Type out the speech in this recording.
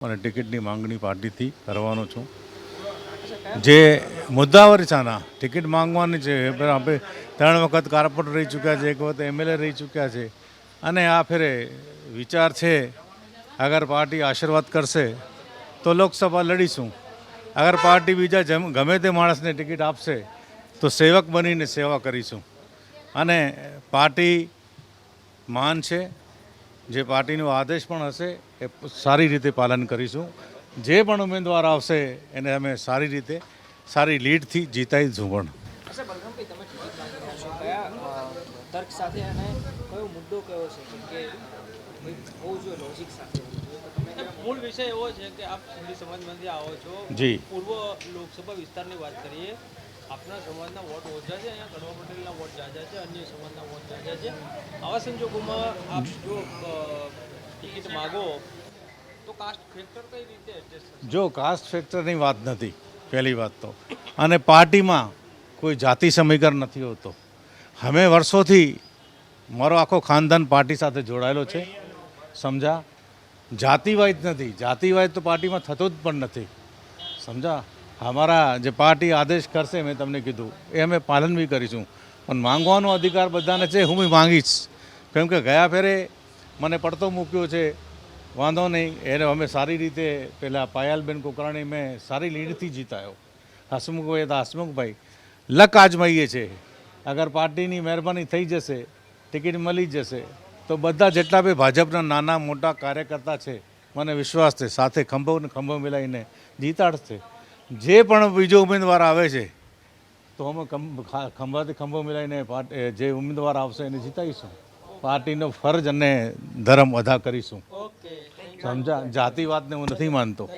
અને ટિકિટની માંગણી પાર્ટીથી કરવાનો છું. જે મુદ્દાવર છે આના ટિકિટ માંગવાની છે. આપણે 3 વખત કોર્પોરેટર રહી ચૂક્યા છે, 1 વખત MLA રહી ચૂક્યા છે અને આ ફેરે વિચાર છે અગર પાર્ટી આશીર્વાદ કરશે તો લોકસભા લડીશું. અગર પાર્ટી બીજા ગમે તે માણસને ટિકિટ આપશે તો સેવક બનીને સેવા કરીશું. અને પાર્ટી માન છે, જે પાર્ટીનો આદેશ પણ હશે એ સારી રીતે પાલન કરીશું. જે પણ ઉમેદવાર આવશે એને અમે સારી રીતે સારી લીડથી જીતાડીશું. પણ તર્ક સાથે અને કયો મુદ્દો કયો છે કે બહુ જો લોજિક સાથે મૂળ વિષય એવો છે કે આપ સિંધી સમાજમાંથી આવો છો. જી, પૂર્વ લોકસભા વિસ્તારની વાત કરીએ, આપના સમાજના વોટ ઓછા છે, અહીંયા કડવા પટેલના વોટ ઝાઝા છે, અન્ય સમાજના વોટ ઝાઝા છે. આવા સંજોગોમાં આપ જો ટિકિટ માગો તો કાસ્ટ ફેક્ટર કઈ રીતે એડજસ્ટ થશે? જો કાસ્ટ ફેક્ટરની વાત નથી પહેલી વાત તો, અને પાર્ટીમાં કોઈ જાતિ સમીકરણ નથી હોતો. અમે વર્ષોથી મારો આખો ખાનદાન પાર્ટી સાથે જોડાયેલો છે, સમજા. જાતિવાદ નથી, જાતિવાદ તો પાર્ટીમાં થતો જ પણ નથી, સમજા. અમારા જે પાર્ટી આદેશ કરશે, મેં તમને કીધું એ અમે પાલન બી કરીશું. પણ માંગવાનો અધિકાર બધાને છે, હું બી માંગીશ. કેમ કે ગયા ફેરે મને પડતો મૂક્યો છે, વાંધો નહીં, એને અમે સારી રીતે પહેલાં પાયલબેન કોકરાણી મેં સારી લીડથી જીતાયો. હસમુખભાઈ હતા, હસમુખભાઈ લક આજમાઈએ છે. અગર પાર્ટીની મહેરબાની થઈ જશે, ટિકિટ મળી જશે તો બધા જેટલા બી ભાજપના નાના મોટા કાર્યકર્તા છે, મને વિશ્વાસ છે સાથે ખંભો મિલાવીને જીતાડશે. જે પણ બીજો ઉમેદવાર આવે છે તો અમે ખંભાથી ખંભો મિલાવીને જે ઉમેદવાર આવશે એને જીતાડીશું. પાર્ટીનો ફરજ અને ધર્મ અદા કરીશું, સમજા. જાતિવાદને હું નથી માનતો.